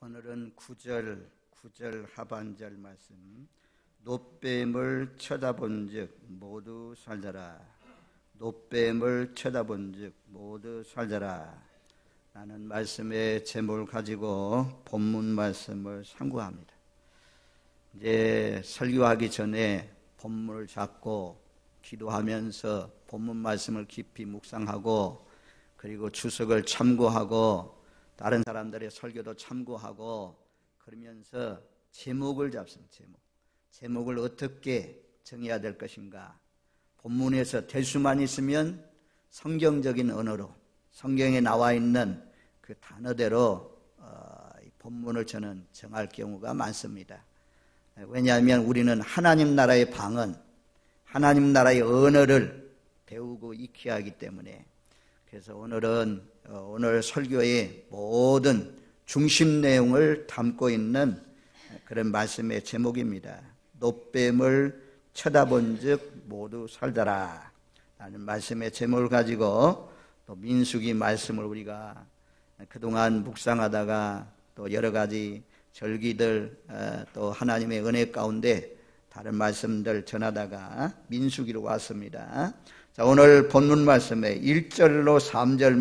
오늘은 9절 하반절 말씀. 놋뱀을 쳐다본즉 모두 살더라. 놋뱀을 쳐다본즉 모두 살더라. 라는 말씀의 제목을 가지고 본문 말씀을 상고합니다. 이제 설교하기 전에 본문을 잡고 기도하면서 본문 말씀을 깊이 묵상하고, 그리고 주석을 참고하고 다른 사람들의 설교도 참고하고, 그러면서 제목을 잡습니다. 제목을 어떻게 정해야 될 것인가. 본문에서 될 수만 있으면 성경적인 언어로, 성경에 나와 있는 그 단어대로 본문을 저는 정할 경우가 많습니다. 왜냐하면 우리는 하나님 나라의 방언, 하나님 나라의 언어를 배우고 익혀야 하기 때문에. 그래서 오늘 설교의 모든 중심 내용을 담고 있는 그런 말씀의 제목입니다. 놋뱀을 쳐다본즉 모두 살더라 라는 말씀의 제목을 가지고 또 민수기 말씀을 우리가 그동안 묵상하다가 또 여러 가지 절기들, 또 하나님의 은혜 가운데 다른 말씀들 전하다가 민수기로 왔습니다. 자, 오늘 본문 말씀의 1절로 3절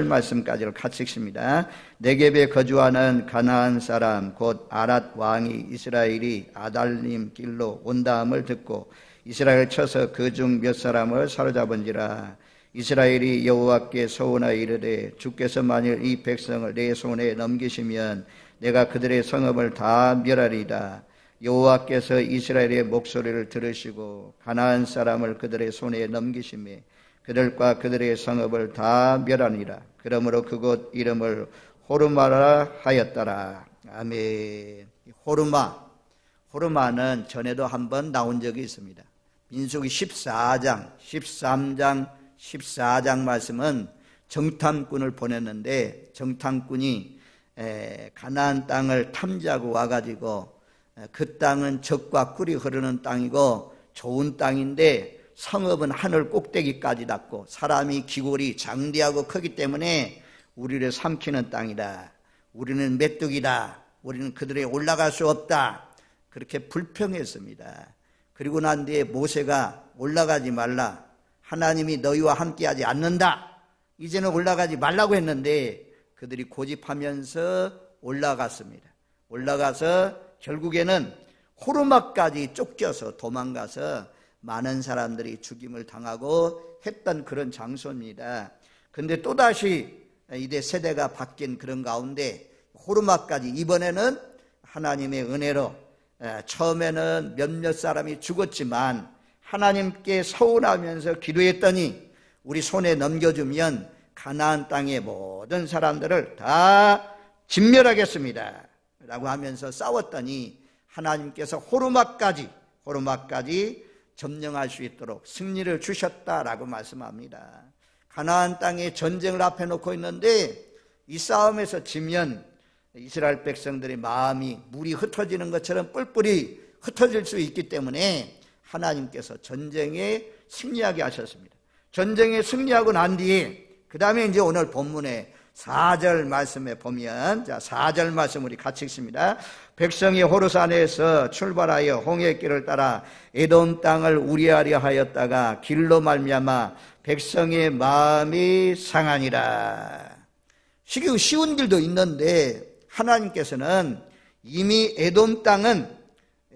말씀까지를 같이 읽습니다. 네겝에 거주하는 가나안 사람 곧 아랏 왕이 이스라엘이 아달림 길로 온다함을 듣고 이스라엘을 쳐서 그 중 몇 사람을 사로잡은지라. 이스라엘이 여호와께 서원하여 이르되 주께서 만일 이 백성을 내 손에 넘기시면 내가 그들의 성읍을 다 멸하리이다. 여호와께서 이스라엘의 목소리를 들으시고 가나안 사람을 그들의 손에 넘기시매 그들과 그들의 성읍을 다 멸하니라. 그러므로 그곳 이름을 호르마라 하였더라. 아멘. 호르마는 전에도 한번 나온 적이 있습니다. 민수기 14장, 13장, 14장 말씀은 정탐꾼을 보냈는데, 정탐꾼이 가나안 땅을 탐지하고 와가지고 그 땅은 젖과 꿀이 흐르는 땅이고 좋은 땅인데 성읍은 하늘 꼭대기까지 닿고 사람이 기골이 장대하고 크기 때문에 우리를 삼키는 땅이다. 우리는 메뚜기다. 우리는 그들에 올라갈 수 없다. 그렇게 불평했습니다. 그리고 난 뒤에 모세가 올라가지 말라. 하나님이 너희와 함께하지 않는다. 이제는 올라가지 말라고 했는데 그들이 고집하면서 올라갔습니다. 올라가서 결국에는 호르마까지 쫓겨서 도망가서 많은 사람들이 죽임을 당하고 했던 그런 장소입니다. 그런데 또다시 이제 세대가 바뀐 그런 가운데 호르마까지, 이번에는 하나님의 은혜로 처음에는 몇몇 사람이 죽었지만 하나님께 서운하면서 기도했더니 우리 손에 넘겨주면 가나안 땅의 모든 사람들을 다 진멸하겠습니다 라고 하면서 싸웠더니 하나님께서 호르마까지 점령할 수 있도록 승리를 주셨다라고 말씀합니다. 가나안 땅에 전쟁을 앞에 놓고 있는데 이 싸움에서 지면 이스라엘 백성들의 마음이 물이 흩어지는 것처럼 뿔뿔이 흩어질 수 있기 때문에 하나님께서 전쟁에 승리하게 하셨습니다. 전쟁에 승리하고 난 뒤에 그 다음에 이제 오늘 본문에 4절 말씀에 보면, 자, 4절 말씀 우리 같이 읽습니다. 백성이 호르산에서 출발하여 홍해길을 따라 에돔 땅을 우리하려 하였다가 길로 말미암아 백성의 마음이 상하니라. 쉬운 길도 있는데 하나님께서는 이미 에돔 땅은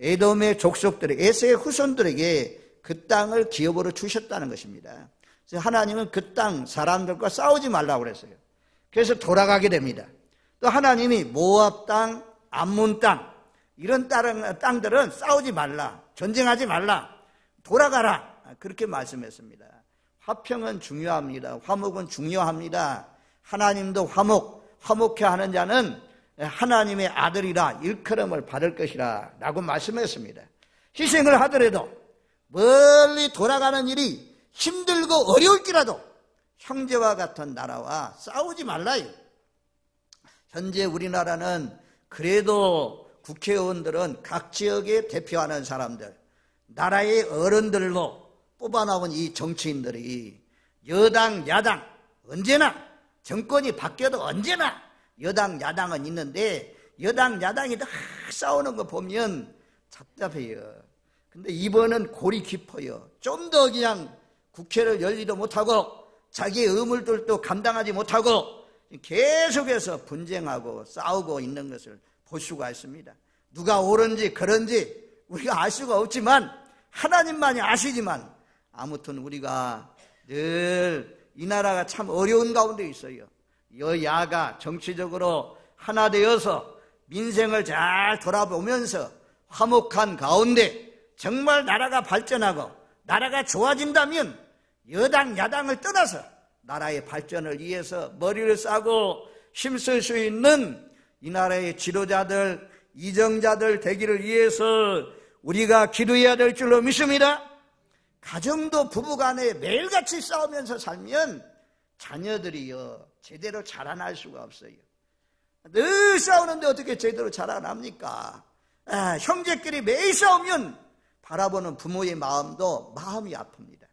에돔의 족속들에게, 에서의 후손들에게 그 땅을 기업으로 주셨다는 것입니다. 그래서 하나님은 그 땅 사람들과 싸우지 말라고 그랬어요. 그래서 돌아가게 됩니다. 또 하나님이 모압 땅, 암몬 땅, 이런 땅들은 싸우지 말라, 전쟁하지 말라, 돌아가라, 그렇게 말씀했습니다. 화평은 중요합니다. 화목은 중요합니다. 하나님도 화목해 하는 자는 하나님의 아들이라 일컬음을 받을 것이라 라고 말씀했습니다. 희생을 하더라도, 멀리 돌아가는 일이 힘들고 어려울지라도 형제와 같은 나라와 싸우지 말라요. 현재 우리나라는 그래도 국회의원들은 각 지역에 대표하는 사람들, 나라의 어른들로 뽑아나온 이 정치인들이 여당, 야당 언제나 정권이 바뀌어도 언제나 여당 야당은 있는데 여당 야당이 다 싸우는 거 보면 답답해요. 근데 이번은 골이 깊어요. 좀 더 그냥 국회를 열지도 못하고 자기의 의무들도 감당하지 못하고 계속해서 분쟁하고 싸우고 있는 것을 볼 수가 있습니다. 누가 옳은지 그런지 우리가 알 수가 없지만 하나님만이 아시지만 아무튼 우리가 늘 이 나라가 참 어려운 가운데 있어요. 여야가 정치적으로 하나 되어서 민생을 잘 돌아보면서 화목한 가운데 정말 나라가 발전하고 나라가 좋아진다면 여당 야당을 떠나서 나라의 발전을 위해서 머리를 싸고 힘쓸 수 있는 이 나라의 지도자들, 이정자들 되기를 위해서 우리가 기도해야 될 줄로 믿습니다. 가정도 부부간에 매일같이 싸우면서 살면 자녀들이요 제대로 자라날 수가 없어요. 늘 싸우는데 어떻게 제대로 자라납니까? 형제끼리 매일 싸우면 바라보는 부모의 마음도 마음이 아픕니다.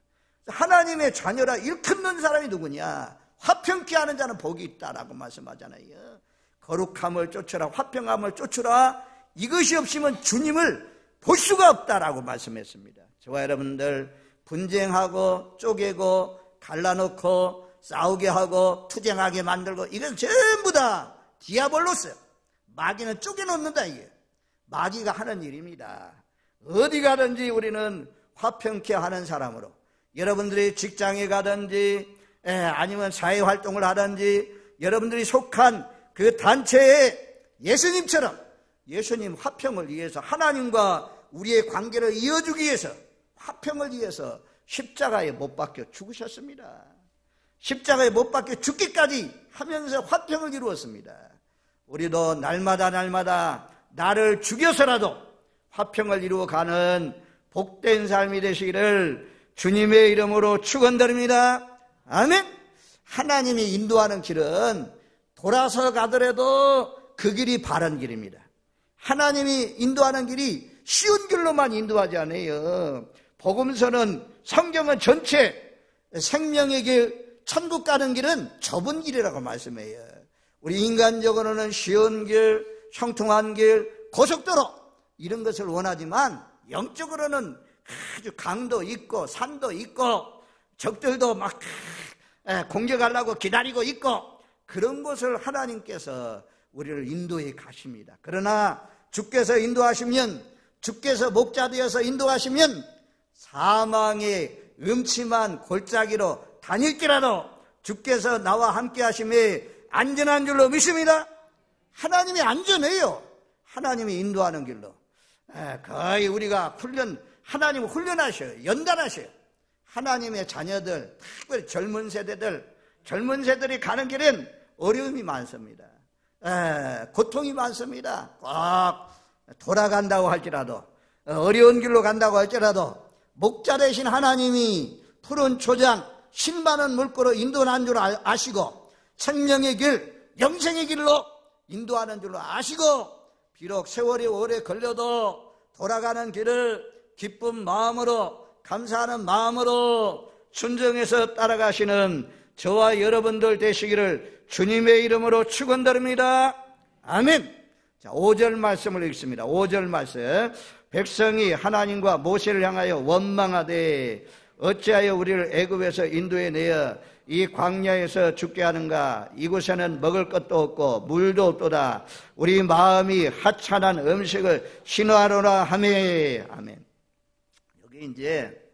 하나님의 자녀라 일컫는 사람이 누구냐? 화평케 하는 자는 복이 있다라고 말씀하잖아요. 거룩함을 쫓으라, 화평함을 쫓으라. 이것이 없으면 주님을 볼 수가 없다라고 말씀했습니다. 저와 여러분들 분쟁하고 쪼개고 갈라놓고 싸우게 하고 투쟁하게 만들고 이건 전부 다 디아볼로스, 마귀는 쪼개놓는다. 이게 마귀가 하는 일입니다. 어디 가든지 우리는 화평케 하는 사람으로, 여러분들이 직장에 가든지 아니면 사회활동을 하든지 여러분들이 속한 그 단체에 예수님처럼 예수님 화평을 위해서 하나님과 우리의 관계를 이어주기 위해서 화평을 위해서 십자가에 못 박혀 죽으셨습니다. 십자가에 못 박혀 죽기까지 하면서 화평을 이루었습니다. 우리도 날마다 나를 죽여서라도 화평을 이루어가는 복된 삶이 되시기를 주님의 이름으로 축원드립니다. 아멘. 하나님이 인도하는 길은 돌아서 가더라도 그 길이 바른 길입니다. 하나님이 인도하는 길이 쉬운 길로만 인도하지 않아요. 복음서는, 성경은 전체 생명의 길, 천국 가는 길은 좁은 길이라고 말씀해요. 우리 인간적으로는 쉬운 길, 형통한 길, 고속도로 이런 것을 원하지만 영적으로는 아주 강도 있고 산도 있고 적들도 막 공격하려고 기다리고 있고 그런 곳을 하나님께서 우리를 인도해 가십니다. 그러나 주께서 인도하시면, 주께서 목자 되어서 인도하시면 사망의 음침한 골짜기로 다닐지라도 주께서 나와 함께 하심에 안전한 줄로 믿습니다. 하나님이 안전해요. 하나님이 인도하는 길로. 거의 우리가 하나님을 훈련하셔요. 연단하셔요. 하나님의 자녀들, 특별히 젊은 세대들이 가는 길엔 어려움이 많습니다. 고통이 많습니다. 꼭 돌아간다고 할지라도, 어려운 길로 간다고 할지라도 목자 되신 하나님이 푸른 초장, 신바는 물꼬로 인도하는 줄 아시고 생명의 길, 영생의 길로 인도하는 줄로 아시고 비록 세월이 오래 걸려도 돌아가는 길을 기쁜 마음으로, 감사하는 마음으로 순종해서 따라가시는 저와 여러분들 되시기를 주님의 이름으로 축원드립니다. 아멘. 자, 5절 말씀을 읽습니다. 5절 말씀. 백성이 하나님과 모세를 향하여 원망하되 어찌하여 우리를 애굽에서 인도해 내어 이 광야에서 죽게 하는가? 이곳에는 먹을 것도 없고 물도 없도다. 우리 마음이 하찮은 음식을 신화하노라 하며. 아멘. 여기 이제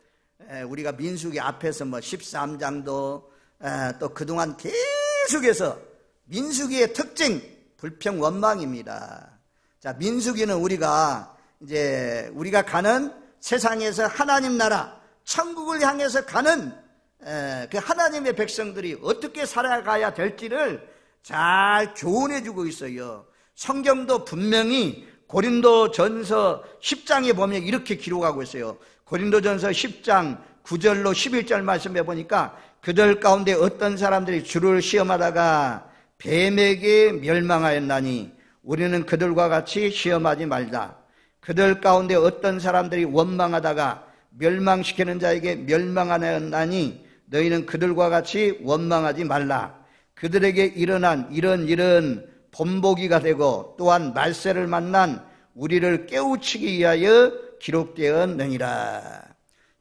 우리가 민수기 앞에서 13장도 또 그동안 계속해서 민수기의 특징 불평 원망입니다. 자, 민수기는 우리가 가는 세상에서 하나님 나라 천국을 향해서 가는 그 하나님의 백성들이 어떻게 살아가야 될지를 잘 교훈해 주고 있어요. 성경도 분명히 고린도전서 10장에 보면 이렇게 기록하고 있어요. 고린도전서 10장 9절로 11절 말씀해 보니까 그들 가운데 어떤 사람들이 주를 시험하다가 뱀에게 멸망하였나니 우리는 그들과 같이 시험하지 말자. 그들 가운데 어떤 사람들이 원망하다가 멸망시키는 자에게 멸망하였나니 너희는 그들과 같이 원망하지 말라. 그들에게 일어난 이런 일은 본보기가 되고 또한 말세를 만난 우리를 깨우치기 위하여 기록되었느니라.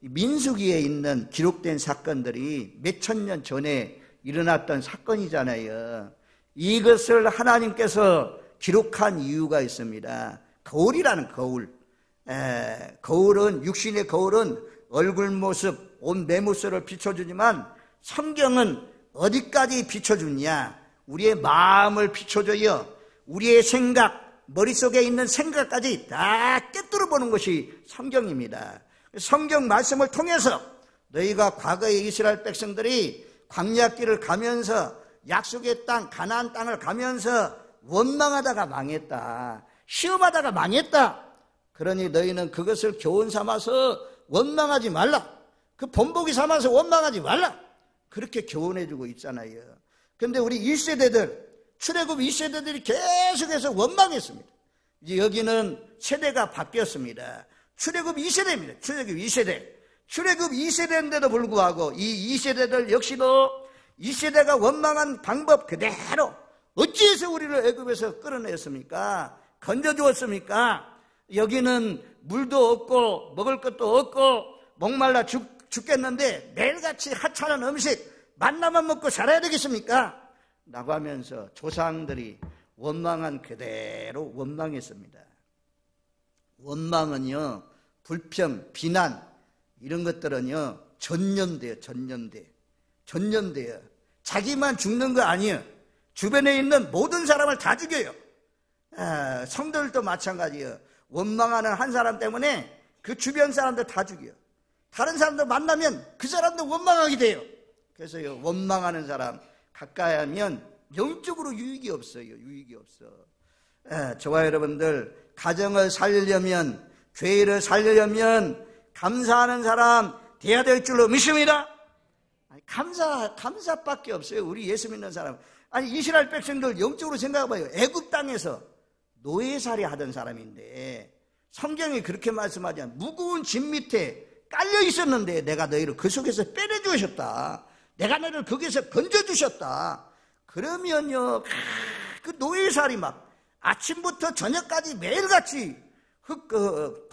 민수기에 있는 기록된 사건들이 몇천 년 전에 일어났던 사건이잖아요. 이것을 하나님께서 기록한 이유가 있습니다. 거울이라는 거울. 거울은, 육신의 거울은 얼굴 모습, 옷 내모습을 비춰주지만 성경은 어디까지 비춰주냐? 우리의 마음을 비춰줘요. 우리의 생각, 머릿속에 있는 생각까지 다 꿰뚫어 보는 것이 성경입니다. 성경 말씀을 통해서 너희가 과거의 이스라엘 백성들이 광야길을 가면서 약속의 땅, 가나안 땅을 가면서 원망하다가 망했다. 시험하다가 망했다. 그러니 너희는 그것을 교훈 삼아서 원망하지 말라. 그 본보기 삼아서 원망하지 말라. 그렇게 교훈해주고 있잖아요. 그런데 우리 1세대들, 출애굽 2세대들이 계속해서 원망했습니다. 이제 여기는 세대가 바뀌었습니다. 출애굽 2세대입니다. 출애굽 2세대. 출애굽 2세대인데도 불구하고 이 2세대들 역시도 2세대가 원망한 방법 그대로 어찌해서 우리를 애굽에서 끌어냈습니까? 건져주었습니까? 여기는 물도 없고 먹을 것도 없고 목말라 죽겠는데 매일같이 하찮은 음식 만나만 먹고 살아야 되겠습니까? 라고 하면서 조상들이 원망한 그대로 원망했습니다. 원망은요, 불평, 비난 이런 것들은요 전염돼요. 전염돼요. 자기만 죽는 거 아니에요. 주변에 있는 모든 사람을 다 죽여요. 성도들도 마찬가지예요. 원망하는 한 사람 때문에 그 주변 사람들 다 죽여요. 다른 사람들 만나면 그 사람도 원망하게 돼요. 그래서요, 원망하는 사람 가까이 하면 영적으로 유익이 없어요. 유익이 없어. 저와 여러분들 가정을 살리려면, 교회를 살리려면 감사하는 사람 돼야 될 줄로 믿습니다. 감사밖에 없어요. 우리 예수 믿는 사람. 아니, 이스라엘 백성들 영적으로 생각해봐요. 애굽 땅에서 노예살이 하던 사람인데 성경이 그렇게 말씀하잖아요. 무거운 짐 밑에 깔려 있었는데 내가 너희를 그 속에서 빼내주셨다. 내가 너희를 거기서 건져주셨다. 그러면요, 그 노예살이 막 아침부터 저녁까지 매일같이 흙을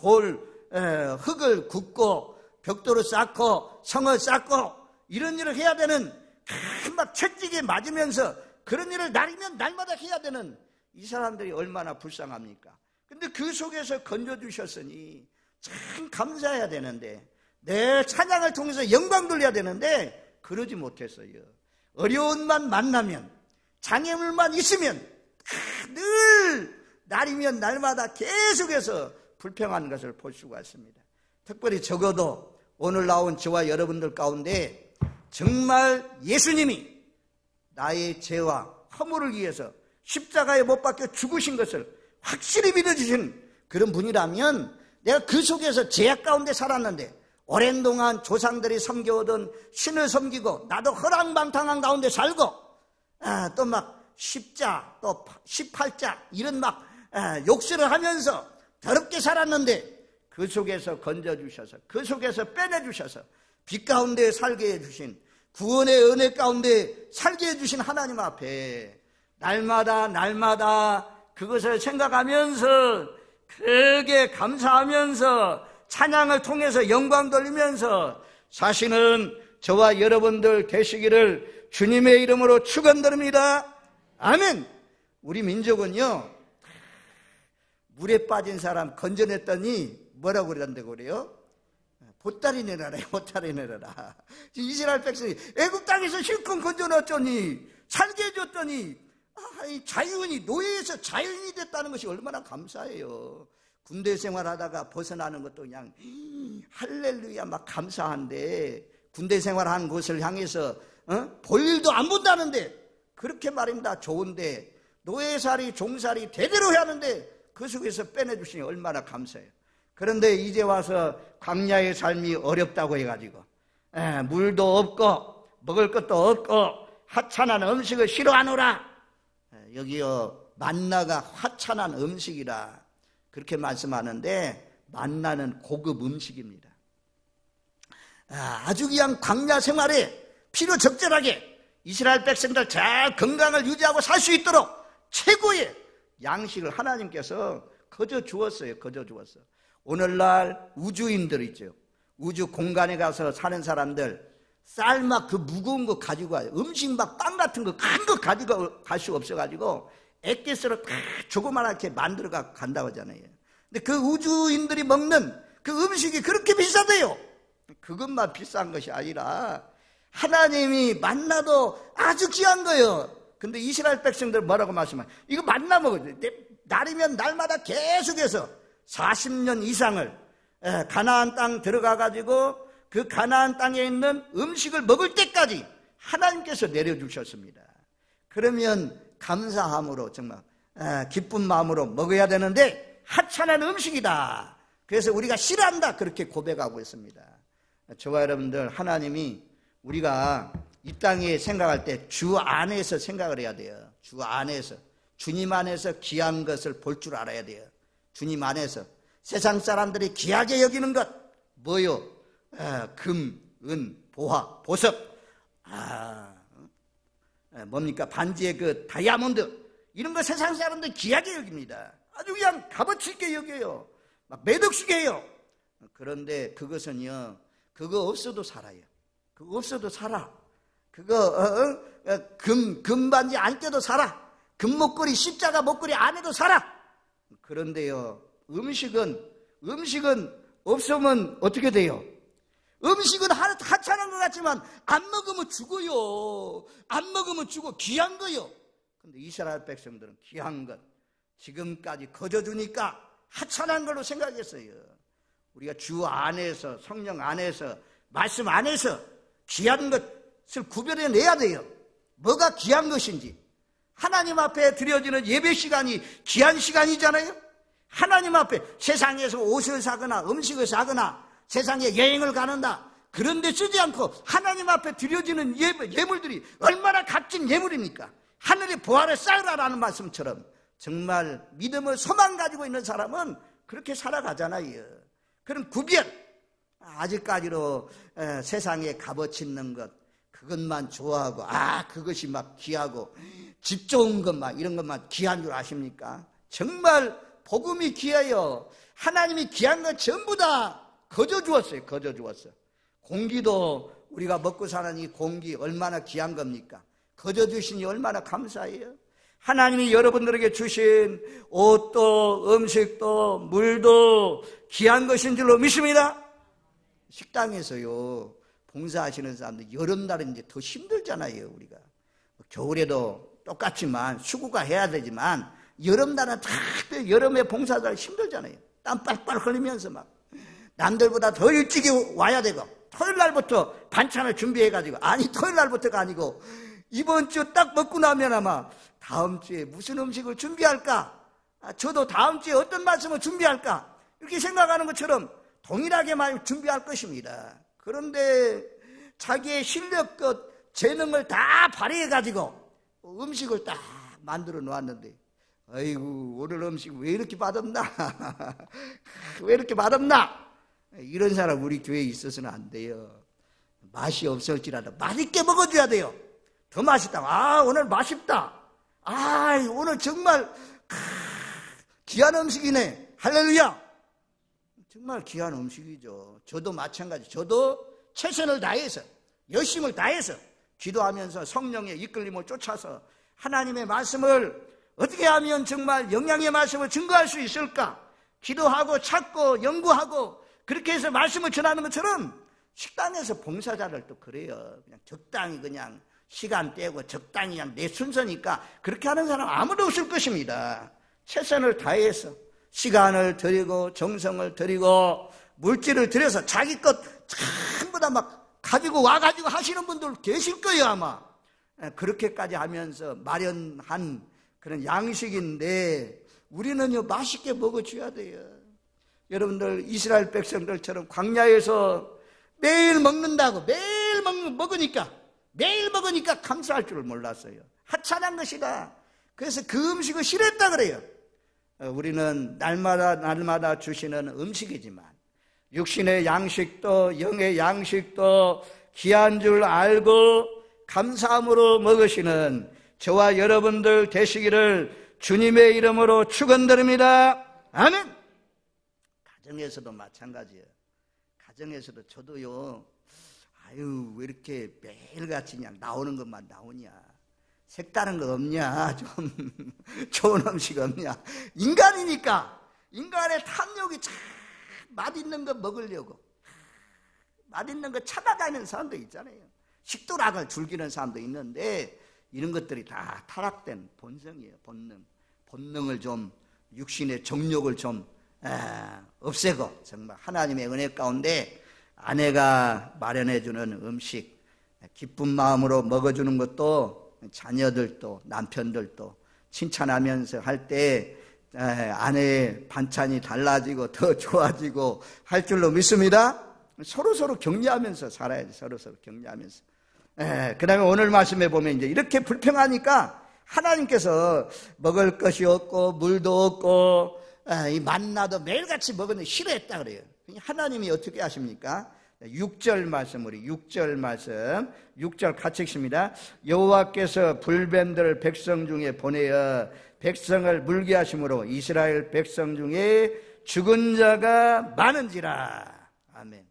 굽고 벽돌을 쌓고 성을 쌓고 이런 일을 해야 되는, 막 채찍에 맞으면서 그런 일을 날이면 날마다 해야 되는 이 사람들이 얼마나 불쌍합니까? 근데 그 속에서 건져주셨으니 참 감사해야 되는데, 내 찬양을 통해서 영광 돌려야 되는데 그러지 못했어요. 어려움만 만나면, 장애물만 있으면 늘 날이면 날마다 계속해서 불평하는 것을 볼 수가 있습니다. 특별히 적어도 오늘 나온 저와 여러분들 가운데 정말 예수님이 나의 죄와 허물을 위해서 십자가에 못 박혀 죽으신 것을 확실히 믿어주신 그런 분이라면, 내가 그 속에서 죄악 가운데 살았는데 오랜 동안 조상들이 섬겨오던 신을 섬기고 나도 허랑방탕한 가운데 살고 또 막 10자 또 18자 이런 막 욕설을 하면서 더럽게 살았는데 그 속에서 건져주셔서, 그 속에서 빼내주셔서 빛 가운데 살게 해주신, 구원의 은혜 가운데 살게 해주신 하나님 앞에 날마다 그것을 생각하면서 크게 감사하면서 찬양을 통해서 영광 돌리면서 사시는 저와 여러분들 되시기를 주님의 이름으로 축원드립니다. 아멘. 우리 민족은요, 물에 빠진 사람 건져냈더니 뭐라고 그런다고 그래요? 보따리 내려라, 보따리 내려라. 이스라엘 백성이 애굽 땅에서 실컷 건져놨더니, 살게 해줬더니 자유인이, 노예에서 자유인이 됐다는 것이 얼마나 감사해요. 군대 생활하다가 벗어나는 것도 그냥 할렐루야 막 감사한데, 군대 생활한 곳을 향해서 볼 일도 안 본다는데 그렇게 말입니다. 좋은데 노예살이 종살이 대대로 해야 하는데 그 속에서 빼내주시니 얼마나 감사해요. 그런데 이제 와서 광야의 삶이 어렵다고 해가지고 물도 없고 먹을 것도 없고 하찮은 음식을 싫어하노라. 여기요, 만나가 하찮은 음식이라 그렇게 말씀하는데, 만나는 고급 음식입니다. 아주 그냥 광야 생활에 필요 적절하게 이스라엘 백성들 잘 건강을 유지하고 살 수 있도록 최고의 양식을 하나님께서 거저 주었어요. 거저 주었어. 오늘날 우주인들 있죠. 우주 공간에 가서 사는 사람들 쌀 막 그 무거운 거 가지고 와요. 음식 막 빵 같은 거 큰 거 가지고 갈 수가 없어가지고 액기스로 다 조그맣게 만들어 간다고 하잖아요. 근데 그 우주인들이 먹는 그 음식이 그렇게 비싸대요. 그것만 비싼 것이 아니라 하나님이 만나도 아주 귀한 거예요. 근데 이스라엘 백성들 뭐라고 말씀하냐? 이거 만나 먹어요. 날이면 날마다 계속해서 40년 이상을 가나안 땅 들어가가지고 그 가나안 땅에 있는 음식을 먹을 때까지 하나님께서 내려주셨습니다. 그러면 감사함으로 정말 기쁜 마음으로 먹어야 되는데 하찮은 음식이다. 그래서 우리가 싫어한다 그렇게 고백하고 있습니다. 저와 여러분들, 하나님이 우리가 이 땅에 생각할 때 주 안에서 생각을 해야 돼요. 주 안에서, 주님 안에서 귀한 것을 볼 줄 알아야 돼요. 주님 안에서 세상 사람들이 귀하게 여기는 것 뭐요? 금, 은, 보화, 보석, 뭡니까? 반지의 그 다이아몬드, 이런 거 세상 사람들이 귀하게 여깁니다. 아주 그냥 값어치 있게 여겨요. 막 매덕시게 해요. 그런데 그것은요, 그거 없어도 살아요. 그거 없어도 살아. 그거 금반지 안 껴도 살아. 금목걸이, 십자가 목걸이 안 해도 살아. 그런데요, 음식은 없으면 어떻게 돼요? 음식은 하찮은 것 같지만 안 먹으면 죽어요. 안 먹으면 죽어. 귀한 거요. 근데 이스라엘 백성들은 귀한 것 지금까지 거저주니까 하찮은 걸로 생각했어요. 우리가 주 안에서, 성령 안에서, 말씀 안에서 귀한 것을 구별해내야 돼요. 뭐가 귀한 것인지. 하나님 앞에 드려지는 예배 시간이 귀한 시간이잖아요. 하나님 앞에 세상에서 옷을 사거나 음식을 사거나 세상에 여행을 가는다, 그런 데 쓰지 않고 하나님 앞에 드려지는 예물들이 얼마나 값진 예물입니까? 하늘의 보화를 쌓으라라는 말씀처럼 정말 믿음을 소망 가지고 있는 사람은 그렇게 살아가잖아요. 그런 구별, 아직까지도 세상에 값어치 있는 것, 그것만 좋아하고, 그것이 막 귀하고, 집 좋은 것만, 이런 것만 귀한 줄 아십니까? 정말 복음이 귀해요. 하나님이 귀한 것 전부 다 거저 주었어요. 거저 주었어요. 공기도 우리가 먹고 사는 이 공기 얼마나 귀한 겁니까? 거저 주시니 얼마나 감사해요. 하나님이 여러분들에게 주신 옷도 음식도 물도 귀한 것인 줄로 믿습니다. 식당에서요, 봉사하시는 사람들 여름날은 이제 더 힘들잖아요. 우리가 겨울에도 똑같지만 수고가 해야 되지만 여름날은 다 여름에 봉사들 힘들잖아요. 땀 빨빨 흘리면서 막 남들보다 더 일찍 와야 되고, 토요일 날부터 반찬을 준비해가지고, 아니 토요일 날부터가 아니고 이번 주 딱 먹고 나면 아마 다음 주에 무슨 음식을 준비할까, 저도 다음 주에 어떤 말씀을 준비할까, 이렇게 생각하는 것처럼 동일하게 많이 준비할 것입니다. 그런데 자기의 실력껏 재능을 다 발휘해가지고 음식을 딱 만들어 놓았는데, 아이고 오늘 음식 왜 이렇게 맛없나 왜 이렇게 맛없나, 이런 사람 우리 교회에 있어서는 안 돼요. 맛이 없을지라도 맛있게 먹어줘야 돼요. 더 맛있다. 오늘 맛있다. 오늘 정말 귀한 음식이네. 할렐루야. 정말 귀한 음식이죠. 저도 마찬가지. 저도 최선을 다해서, 열심을 다해서 기도하면서 성령의 이끌림을 쫓아서 하나님의 말씀을 어떻게 하면 정말 영양의 말씀을 증거할 수 있을까, 기도하고 찾고 연구하고 그렇게 해서 말씀을 전하는 것처럼 식당에서 봉사자를 또 그래요. 그냥 적당히 그냥 시간 떼고 적당히 그냥 내 순서니까 그렇게 하는 사람 아무도 없을 것입니다. 최선을 다해서 시간을 들이고 정성을 들이고 물질을 들여서 자기 것 전부 다 막 가지고 와가지고 하시는 분들 계실 거예요 아마. 그렇게까지 하면서 마련한 그런 양식인데 우리는요 맛있게 먹어줘야 돼요. 여러분들 이스라엘 백성들처럼 광야에서 매일 먹는다고, 매일 먹으니까 감사할 줄을 몰랐어요. 하찮은 것이다. 그래서 그 음식을 싫어했다 그래요. 우리는 날마다 주시는 음식이지만 육신의 양식도 영의 양식도 귀한 줄 알고 감사함으로 먹으시는 저와 여러분들 되시기를 주님의 이름으로 축원드립니다. 아멘. 가정에서도 마찬가지예요. 가정에서도 저도요, 아유 왜 이렇게 매일같이 그냥 나오는 것만 나오냐, 색다른 거 없냐, 좀 좋은 음식 없냐. 인간이니까 인간의 탐욕이 참 맛있는 거 먹으려고 맛있는 거 찾아다니는 사람도 있잖아요. 식도락을 즐기는 사람도 있는데 이런 것들이 다 타락된 본성이에요. 본능을 좀, 육신의 정욕을 좀 없애고 정말 하나님의 은혜 가운데 아내가 마련해주는 음식, 기쁜 마음으로 먹어주는 것도 자녀들도 남편들도 칭찬하면서 할 때 아내의 반찬이 달라지고 더 좋아지고 할 줄로 믿습니다. 서로서로 격려하면서 살아야지. 서로서로 격려하면서. 그 다음에 오늘 말씀에 보면 이제 이렇게 불평하니까 하나님께서 먹을 것이 없고 물도 없고 이 만나도 매일같이 먹었는데 싫어했다 그래요. 하나님이 어떻게 하십니까? 6절 말씀, 우리 6절 말씀, 6절 같이 읽습니다. 여호와께서 불뱀들을 백성 중에 보내어 백성을 물게 하심으로 이스라엘 백성 중에 죽은 자가 많은지라. 아멘.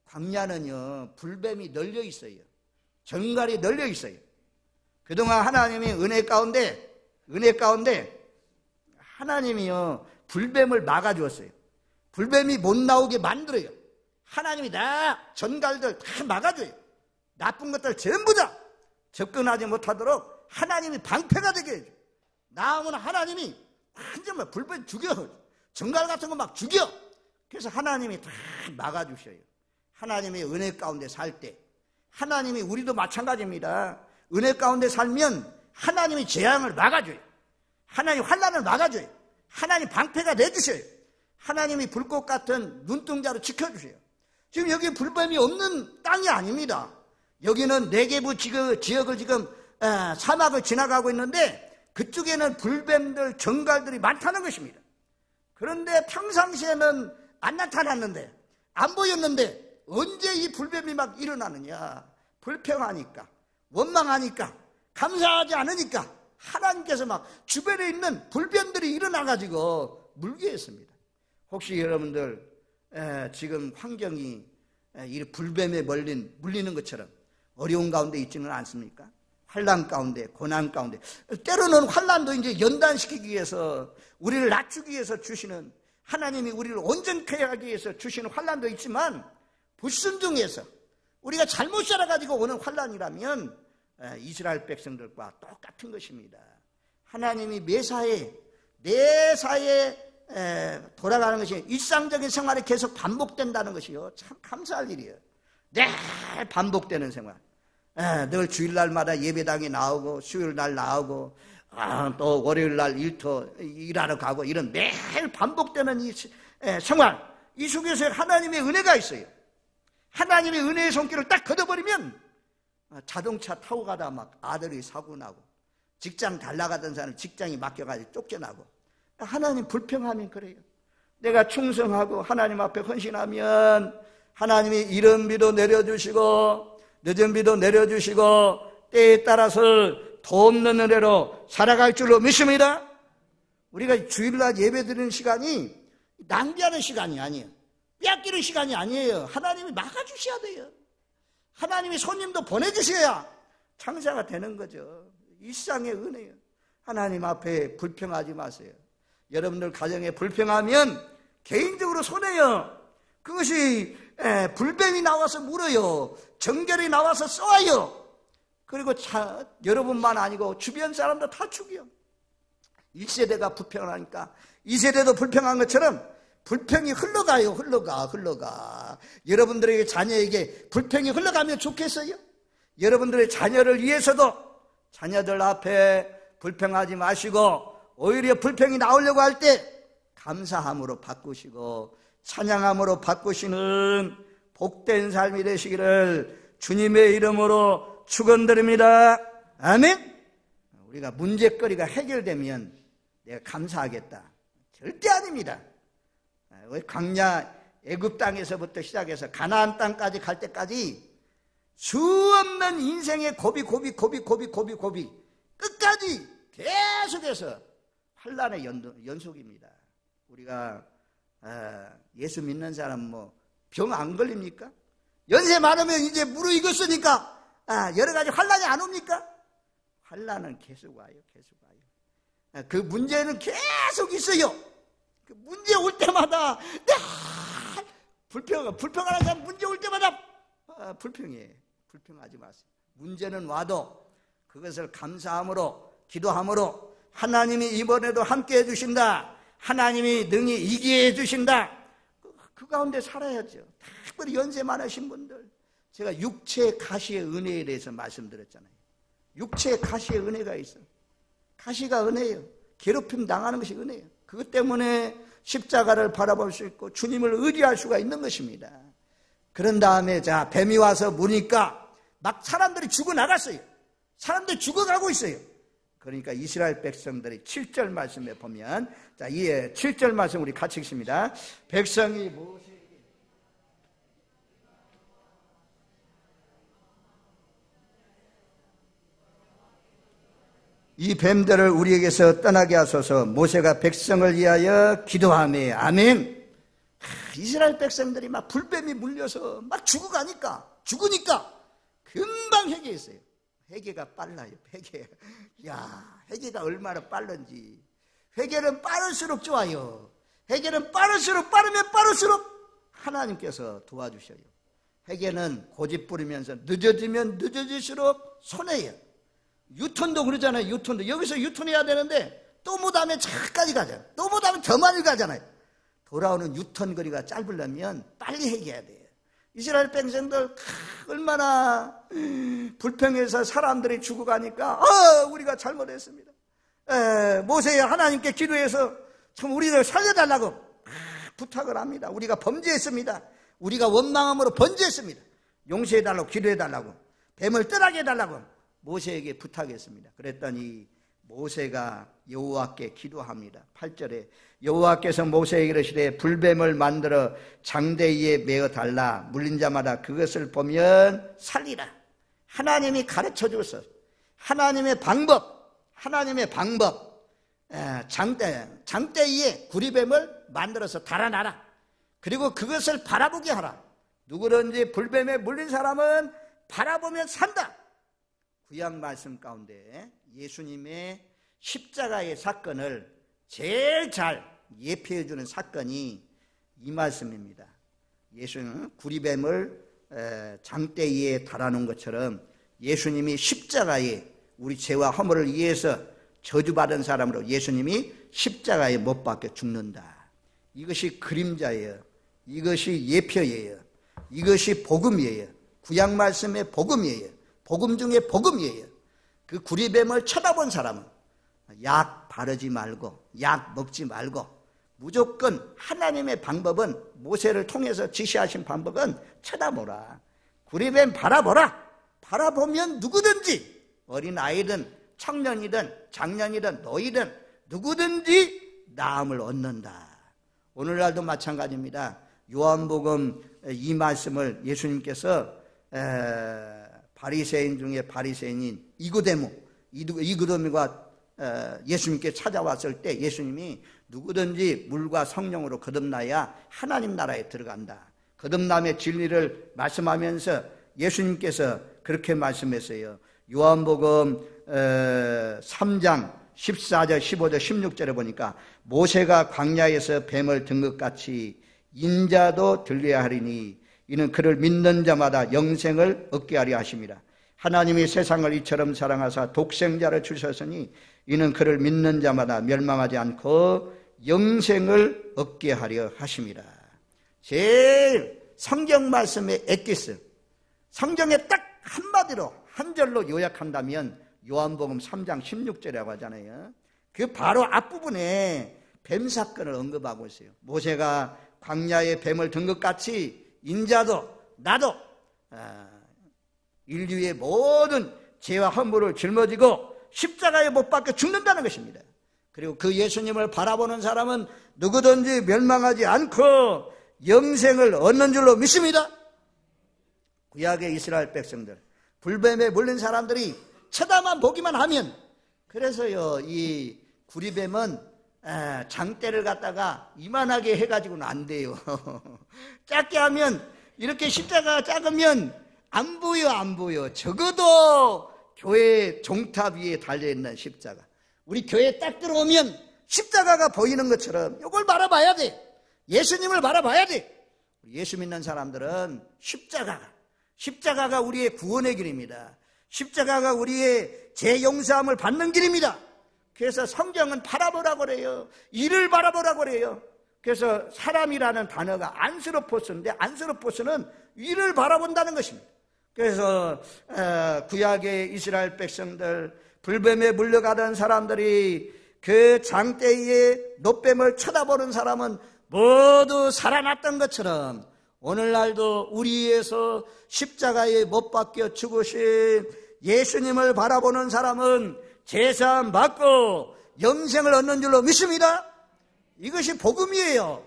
광야는요 불뱀이 널려 있어요. 정갈이 널려 있어요. 그동안 하나님이 은혜 가운데 하나님이요 불뱀을 막아주었어요. 불뱀이 못 나오게 만들어요. 하나님이 다 전갈들 다 막아줘요. 나쁜 것들 전부 다 접근하지 못하도록 하나님이 방패가 되게 해줘요. 나오면 하나님이 완전 불뱀 죽여, 전갈 같은 거 막 죽여. 그래서 하나님이 다 막아주셔요. 하나님의 은혜 가운데 살 때, 하나님이, 우리도 마찬가지입니다. 은혜 가운데 살면 하나님이 재앙을 막아줘요. 하나님 환난을 막아줘요. 하나님 방패가 내주셔요. 하나님이 불꽃 같은 눈동자로 지켜주세요. 지금 여기 불뱀이 없는 땅이 아닙니다. 여기는 네게부 지역을 지금 사막을 지나가고 있는데 그쪽에는 불뱀들, 정갈들이 많다는 것입니다. 그런데 평상시에는 안 나타났는데, 안 보였는데 언제 이 불뱀이 막 일어나느냐? 불평하니까, 원망하니까, 감사하지 않으니까 하나님께서 막 주변에 있는 불뱀들이 일어나가지고 물게 했습니다. 혹시 여러분들 지금 환경이 이 불뱀에 물리는 것처럼 어려운 가운데 있지는 않습니까? 환난 가운데, 고난 가운데, 때로는 환난도 이제 연단시키기 위해서, 우리를 낮추기 위해서 주시는, 하나님이 우리를 온전케 하기 위해서 주시는 환난도 있지만, 불순종해서 우리가 잘못 살아가지고 오는 환난이라면 이스라엘 백성들과 똑같은 것입니다. 하나님이 매사에 돌아가는 것이 일상적인 생활이 계속 반복된다는 것이요, 참 감사할 일이에요. 늘 반복되는 생활. 늘 주일날마다 예배당에 나오고 수요일날 나오고 또 월요일날 일하러 가고, 이런 매일 반복되는 이 생활, 이 속에서 하나님의 은혜가 있어요. 하나님의 은혜의 손길을 딱 걷어버리면 자동차 타고 가다 막 아들이 사고나고, 직장 달라가던 사람 직장이 맡겨가지고 쫓겨나고. 하나님 불평하면 그래요. 내가 충성하고 하나님 앞에 헌신하면 하나님이 이른 비도 내려주시고 늦은 비도 내려주시고 때에 따라서 돕는 은혜로 살아갈 줄로 믿습니다. 우리가 주일날 예배드리는 시간이 낭비하는 시간이 아니에요. 빼앗기는 시간이 아니에요. 하나님이 막아주셔야 돼요. 하나님이 손님도 보내주셔야 창사가 되는 거죠. 일상의 은혜예요. 하나님 앞에 불평하지 마세요. 여러분들 가정에 불평하면 개인적으로 손해요. 그것이 불뱀이 나와서 물어요. 정결이 나와서 쏘아요. 그리고 여러분만 아니고 주변 사람도 다 죽여. 1세대가 불평을 하니까 2세대도 불평한 것처럼 불평이 흘러가요. 흘러가. 여러분들에게, 자녀에게 불평이 흘러가면 좋겠어요? 여러분들의 자녀를 위해서도 자녀들 앞에 불평하지 마시고, 오히려 불평이 나오려고 할 때 감사함으로 바꾸시고 찬양함으로 바꾸시는 복된 삶이 되시기를 주님의 이름으로 축원드립니다. 아멘. 우리가 문제거리가 해결되면 내가 감사하겠다, 절대 아닙니다. 광야 애굽 땅에서부터 시작해서 가나안 땅까지 갈 때까지 수없는 인생의 고비 끝까지 계속해서 환난의 연속입니다. 우리가 예수 믿는 사람 병 안 걸립니까? 연세 많으면 이제 무르익었으니까 여러 가지 환난이 안 옵니까? 환난은 계속 와요. 계속 와요. 그 문제는 계속 있어요. 그 문제 올 때마다 불평하는 사람 문제 올 때마다 불평해. 불평하지 마세요. 문제는 와도 그것을 감사함으로 기도함으로 하나님이 이번에도 함께 해주신다. 하나님이 능히 이기게 해주신다. 그 가운데 살아야죠. 특별히 연세 많으신 분들, 제가 육체의 가시의 은혜에 대해서 말씀드렸잖아요. 육체의 가시의 은혜가 있어요. 가시가 은혜예요. 괴롭힘 당하는 것이 은혜예요. 그것 때문에 십자가를 바라볼 수 있고 주님을 의지할 수가 있는 것입니다. 그런 다음에 뱀이 와서 무니까 막 사람들이 죽어나갔어요. 사람들이 죽어가고 있어요. 그러니까 이스라엘 백성들이 7절 말씀에 보면, 이 7절 말씀 우리 같이 읽습니다. 백성이 모세에게 이 뱀들을 우리에게서 떠나게 하소서. 모세가 백성을 위하여 기도하매. 아멘. 이스라엘 백성들이 막 불뱀이 물려서 막 죽으니까 금방 회개했어요. 회개가 빨라요. 회개가 얼마나 빠른지. 회개는 빠를수록 좋아요. 회개는 빠르면 빠를수록 하나님께서 도와주셔요. 회개는 고집 부리면서 늦어지면 늦어질수록 손해예요. 유턴도 그러잖아요. 유턴도 여기서 유턴해야 되는데 또 못하면 차까지 가잖아요. 또 못하면 더 많이 가잖아요. 돌아오는 유턴 거리가 짧으려면 빨리 회개해야 돼요. 이스라엘 백성들 얼마나 불평해서 사람들이 죽어가니까 우리가 잘못했습니다. 모세야 하나님께 기도해서 참 우리를 살려달라고 부탁을 합니다. 우리가 범죄했습니다. 우리가 원망함으로 번제했습니다. 용서해달라고 기도해달라고 뱀을 떠나게 해달라고 모세에게 부탁했습니다. 그랬더니 모세가 여호와께 기도합니다. 8절에 여호와께서 모세에게 이르시되 불뱀을 만들어 장대 위에 메어 달라. 물린 자마다 그것을 보면 살리라. 하나님이 가르쳐 줬어. 하나님의 방법 장대 위에 구리뱀을 만들어서 달아놔라. 그리고 그것을 바라보게 하라. 누구든지 불뱀에 물린 사람은 바라보면 산다. 구약 말씀 가운데 예수님의 십자가의 사건을 제일 잘 예표해 주는 사건이 이 말씀입니다. 예수는 구리뱀을 장대 위에 달아놓은 것처럼 예수님이 십자가에 우리 죄와 허물을 위해서 저주받은 사람으로 예수님이 십자가에 못 박혀 죽는다. 이것이 그림자예요. 이것이 예표예요. 이것이 복음이에요. 구약 말씀의 복음이에요. 복음 중에 복음이에요. 그 구리뱀을 쳐다본 사람은 약 바르지 말고 약 먹지 말고 무조건 하나님의 방법은 모세를 통해서 지시하신 방법은 쳐다보라. 구리뱀 바라보라. 바라보면 누구든지 어린아이든 청년이든 장년이든 노이든 누구든지 나음을 얻는다. 오늘날도 마찬가지입니다. 요한복음 이 말씀을 예수님께서 바리새인 중에 바리새인인 이고데모가 예수님께 찾아왔을 때 예수님이 누구든지 물과 성령으로 거듭나야 하나님 나라에 들어간다. 거듭남의 진리를 말씀하면서 예수님께서 그렇게 말씀했어요. 요한복음 3장 14절 15절 16절에 보니까 모세가 광야에서 뱀을 든 것 같이 인자도 들려야 하리니 이는 그를 믿는 자마다 영생을 얻게 하려 하심이라. 하나님이 세상을 이처럼 사랑하사 독생자를 주셨으니 이는 그를 믿는 자마다 멸망하지 않고 영생을 얻게 하려 하심이라. 제일 성경 말씀의 엑기스, 성경에 딱 한마디로 한 절로 요약한다면 요한복음 3장 16절이라고 하잖아요. 그 바로 앞부분에 뱀 사건을 언급하고 있어요. 모세가 광야에 뱀을 든 것 같이 인자도 나도 인류의 모든 죄와 허물을 짊어지고 십자가에 못 박혀 죽는다는 것입니다. 그리고 그 예수님을 바라보는 사람은 누구든지 멸망하지 않고 영생을 얻는 줄로 믿습니다. 구약의 이스라엘 백성들, 불뱀에 물린 사람들이 쳐다만 보기만 하면 그래서요, 이 구리뱀은 장대를 갖다가 이만하게 해가지고는 안 돼요. 작게 하면, 이렇게 십자가가 작으면 안 보여. 적어도 교회 종탑 위에 달려있는 십자가. 우리 교회에 딱 들어오면 십자가가 보이는 것처럼 이걸 바라봐야 돼. 예수님을 바라봐야 돼. 예수 믿는 사람들은 십자가가 우리의 구원의 길입니다. 십자가가 우리의 죄 용서함을 받는 길입니다. 그래서 성경은 바라보라고 그래요. 이를 바라보라고 그래요. 그래서 사람이라는 단어가 안스로포스인데, 안스로포스는 이를 바라본다는 것입니다. 그래서 구약의 이스라엘 백성들, 불뱀에 물려가던 사람들이 그 장대의 놋뱀을 쳐다보는 사람은 모두 살아났던 것처럼, 오늘날도 우리 위해서 십자가에 못 박혀 죽으신 예수님을 바라보는 사람은 제사함 받고 영생을 얻는 줄로 믿습니다. 이것이 복음이에요.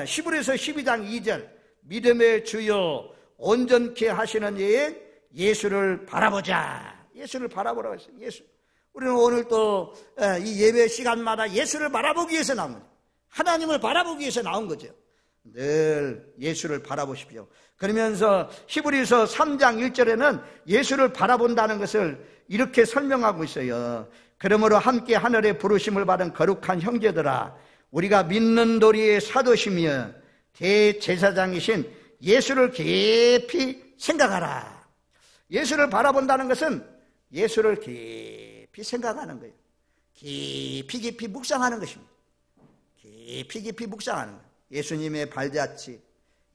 히브리서 12장 2절, 믿음의 주요 온전케 하시는 이인 예수를 바라보자. 예수를 바라보라고 했어요. 예수. 우리는 오늘 또 이 예배 시간마다 예수를 바라보기 위해서 나온 거죠. 하나님을 바라보기 위해서 나온 거죠. 늘 예수를 바라보십시오. 그러면서 히브리서 3장 1절에는 예수를 바라본다는 것을 이렇게 설명하고 있어요. 그러므로 함께 하늘의 부르심을 받은 거룩한 형제들아, 우리가 믿는 도리의 사도시며 대제사장이신 예수를 깊이 생각하라. 예수를 바라본다는 것은 예수를 깊이 생각하는 거예요. 깊이 묵상하는 것입니다. 깊이 묵상하는 거예요. 예수님의 발자취,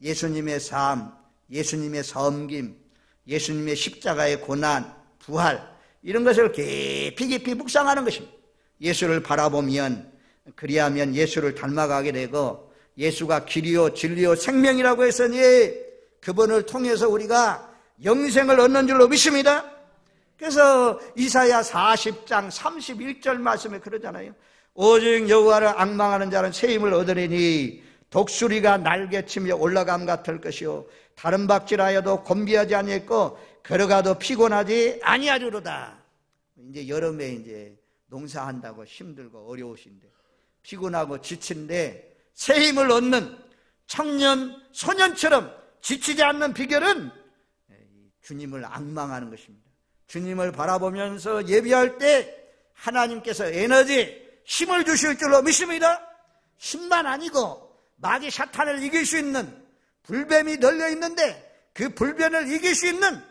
예수님의 삶, 예수님의 섬김, 예수님의 십자가의 고난, 부활, 이런 것을 깊이 묵상하는 것입니다. 예수를 바라보면, 그리하면 예수를 닮아가게 되고, 예수가 길이요 진리요 생명이라고 했으니 그분을 통해서 우리가 영생을 얻는 줄로 믿습니다. 그래서 이사야 40장 31절 말씀에 그러잖아요. 오직 여호와를 앙망하는 자는 새 힘을 얻으리니 독수리가 날개치며 올라감 같을 것이요 다른 박질하여도 곤비하지 아니했고 걸어가도 피곤하지 아니하리로다. 이제 여름에 이제 농사한다고 힘들고 어려우신데 피곤하고 지친데 새 힘을 얻는 청년 소년처럼 지치지 않는 비결은 주님을 앙망하는 것입니다. 주님을 바라보면서 예배할 때 하나님께서 에너지, 힘을 주실 줄로 믿습니다. 힘만 아니고 마귀 사탄을 이길 수 있는 불뱀이 널려 있는데 그 불뱀을 이길 수 있는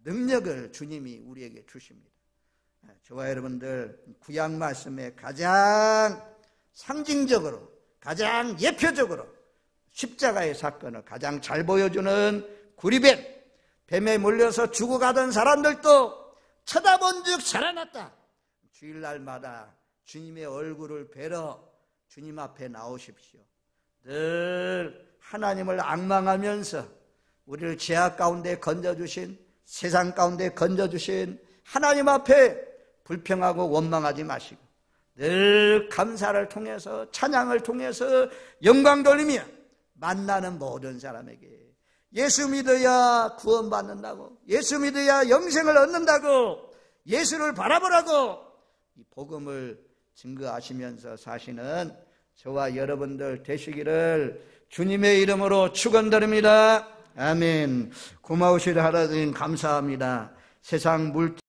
능력을 주님이 우리에게 주십니다. 저와 여러분들 구약 말씀에 가장 상징적으로, 가장 예표적으로 십자가의 사건을 가장 잘 보여주는 구리뱀, 뱀에 몰려서 죽어가던 사람들도 쳐다본 즉 살아났다. 주일날마다 주님의 얼굴을 뵈러 주님 앞에 나오십시오. 늘 하나님을 앙망하면서 우리를 죄악 가운데 건져주신, 세상 가운데 건져주신 하나님 앞에 불평하고 원망하지 마시고 늘 감사를 통해서, 찬양을 통해서 영광 돌리며 만나는 모든 사람에게 예수 믿어야 구원받는다고, 예수 믿어야 영생을 얻는다고, 예수를 바라보라고 이 복음을 증거하시면서 사시는 저와 여러분들 되시기를 주님의 이름으로 축원드립니다. 아멘. 고마우시다 하나님 감사합니다. 세상 물질